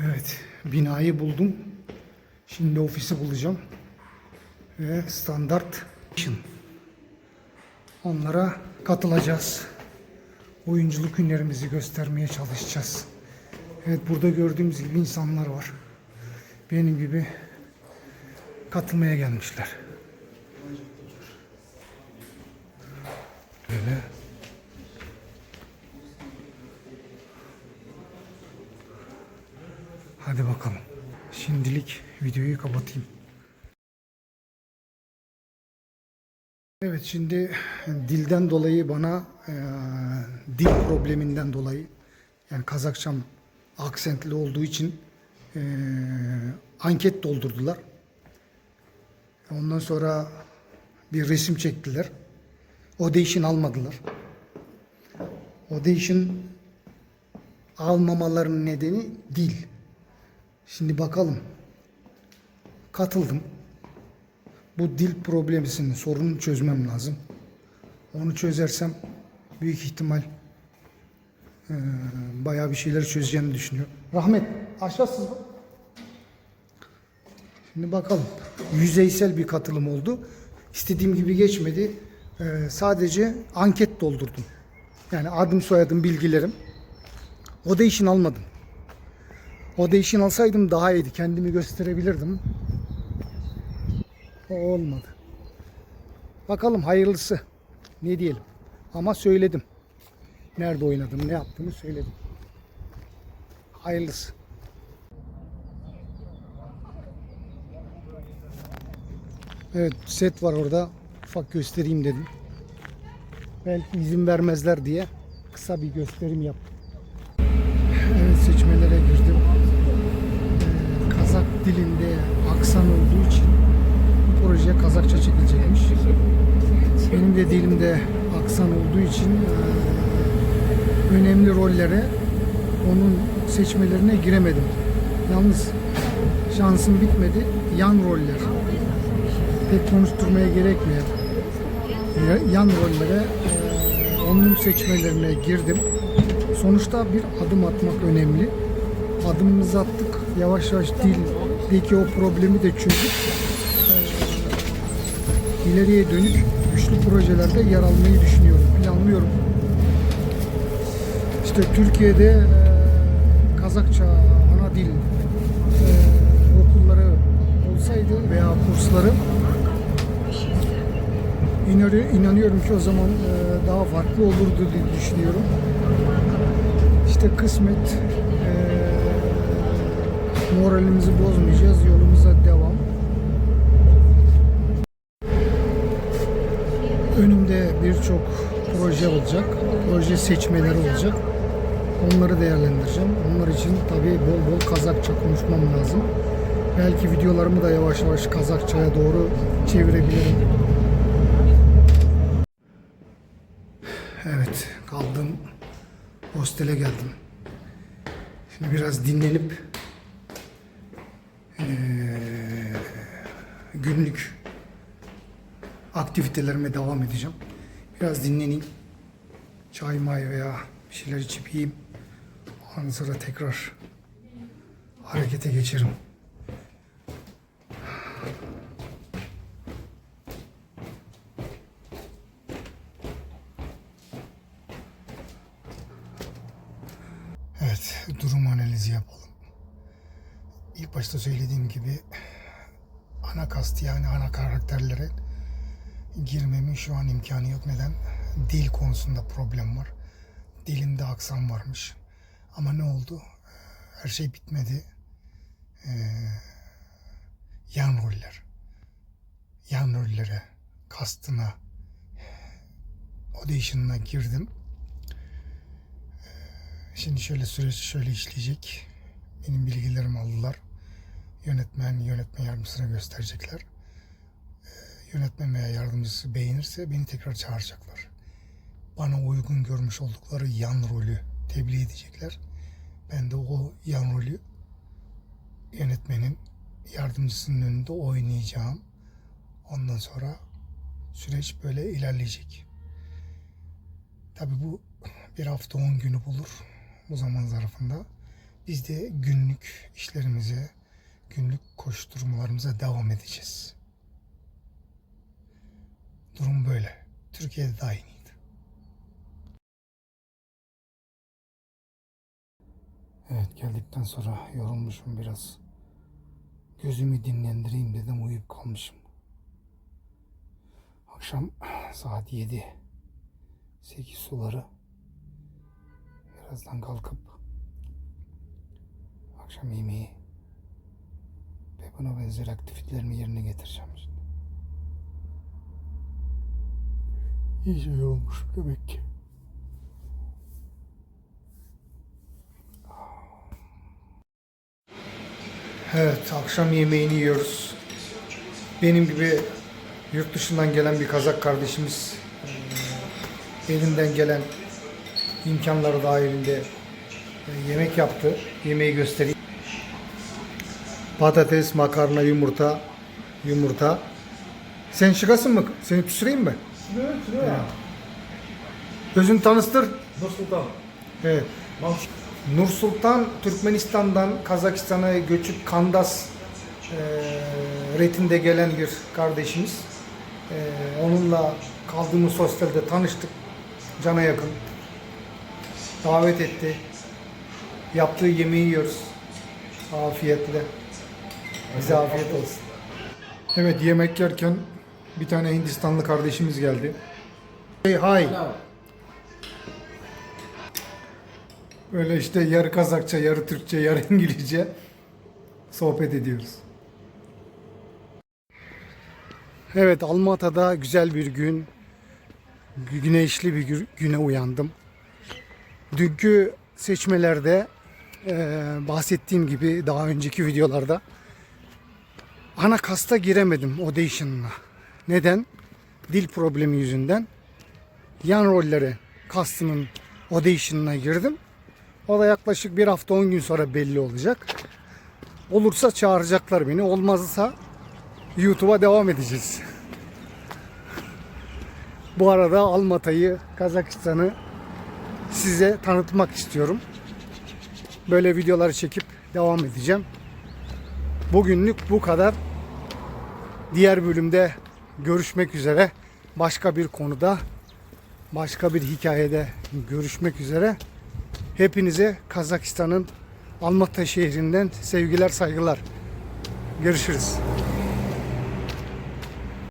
Evet, binayı buldum. Şimdi ofisi bulacağım. Ve standart onlara katılacağız. Oyunculuk günlerimizi göstermeye çalışacağız. Evet, burada gördüğümüz gibi insanlar var. Benim gibi katılmaya gelmişler. Böyle. Hadi bakalım. Şimdilik videoyu kapatayım. Evet, şimdi dilden dolayı bana dil probleminden dolayı, yani Kazakçam aksentli olduğu için anket doldurdular. Ondan sonra bir resim çektiler. Audition almadılar. Audition almamalarının nedeni dil. Şimdi bakalım. Katıldım. Bu dil problemisinin sorununu çözmem lazım. Onu çözersem büyük ihtimal bayağı bir şeyler çözeceğini düşünüyorum. Rahmet, aşağısız mı? Şimdi bakalım. Yüzeysel bir katılım oldu. İstediğim gibi geçmedi. Sadece anket doldurdum. Yani adım, soyadım, bilgilerim. Audition almadım. Audition alsaydım daha iyiydi. Kendimi gösterebilirdim. O olmadı. Bakalım, hayırlısı. Ne diyelim. Ama söyledim. Nerede oynadım, ne yaptığımı söyledim. Hayırlısı. Evet, set var orada. Ufak göstereyim dedim. Belki izin vermezler diye kısa bir gösterim yaptım. Evet, seçmelere girdim. Kazak dilinde aksan olduğu için bu projeye Kazakça çekilecekmiş. Benim de dilimde aksan olduğu için önemli rollere, onun seçmelerine giremedim. Yalnız şansım bitmedi. Yan roller, pek konuşturmaya gerekmeyen yan rollere, onun seçmelerine girdim. Sonuçta bir adım atmak önemli. Adımımızı attık. Yavaş yavaş dildeki o problemi de çözüp ileriye dönük güçlü projelerde yer almayı düşünüyorum, planlıyorum. İşte Türkiye'de Kazakça ana dil okulları olsaydı veya kursları, inanıyorum ki o zaman daha farklı olurdu diye düşünüyorum. İşte kısmet, moralimizi bozmayacağız, yolumuza devam. Önümde birçok proje olacak, proje seçmeleri olacak. Onları değerlendireceğim. Onlar için tabii bol bol Kazakça konuşmam lazım. Belki videolarımı da yavaş yavaş Kazakçaya doğru çevirebilirim. Evet, kaldığım hostele geldim. Şimdi biraz dinlenip günlük aktivitelerime devam edeceğim. Biraz dinleneyim. Çay may veya bir şeyler içip yiyeyim. Ondan sonra tekrar harekete geçerim. Evet, durum analizi yapalım. İlk başta söylediğim gibi ana kast, yani ana karakterlere girmemin şu an imkanı yok. Neden? Dil konusunda problem var. Dilimde aksan varmış. Ama ne oldu? Her şey bitmedi. Yan roller. Yan rollere, kastına, audition'ına girdim. Şimdi süreç şöyle işleyecek. Benim bilgilerimi aldılar. Yönetmen yardımcısına gösterecekler. Yönetmen veya yardımcısı beğenirse beni tekrar çağıracaklar. Bana uygun görmüş oldukları yan rolü tebliğ edecekler. Ben de o yan rolü yönetmenin yardımcısının önünde oynayacağım. Ondan sonra süreç böyle ilerleyecek. Tabii bu bir hafta 10 günü bulur. Bu zaman zarfında Biz de günlük işlerimize, günlük koşturmalarımıza devam edeceğiz. Durum böyle. Türkiye'de de aynıydı. Evet, geldikten sonra yorulmuşum biraz. Gözümü dinlendireyim dedim, uyuyup kalmışım. Akşam saat 7. 8 suları. Birazdan kalkıp akşam yemeği ve buna benzer aktivitelerini yerine getireceğim şimdi. İyice yorulmuşum demek ki. Evet, akşam yemeğini yiyoruz. Benim gibi yurt dışından gelen bir Kazak kardeşimiz elinden gelen imkanları dahilinde yemek yaptı. Yemeği göstereyim. Patates, makarna, yumurta. Sen çıkasın mı? Seni pişireyim mi? Evet. Özünü tanıştır. Nur Sultan. Evet. Nur Sultan, Türkmenistan'dan Kazakistan'a göçüp Kandas retinde gelen bir kardeşimiz. Onunla kaldığımız hostelde tanıştık. Cana yakın. Davet etti. Yaptığı yemeği yiyoruz. Afiyetle. Bize afiyet olsun. Evet, yemek yerken bir tane Hindistanlı kardeşimiz geldi. Hey hi. Böyle işte yarı Kazakça, yarı Türkçe, yarı İngilizce sohbet ediyoruz. Evet, Almata'da güzel bir gün, güneşli bir güne uyandım. Dünkü seçmelerde bahsettiğim gibi daha önceki videolarda ana kasta giremedim audition'ına. Neden? Dil problemi yüzünden. Yan rolleri kastının audition'ına girdim. O da yaklaşık bir hafta 10 gün sonra belli olacak. Olursa çağıracaklar beni. Olmazsa YouTube'a devam edeceğiz. Bu arada Almata'yı, Kazakistan'ı size tanıtmak istiyorum. Böyle videoları çekip devam edeceğim. Bugünlük bu kadar. Diğer bölümde görüşmek üzere. Başka bir konuda, başka bir hikayede görüşmek üzere. Hepinize Kazakistan'ın Almatı şehrinden sevgiler, saygılar. Görüşürüz.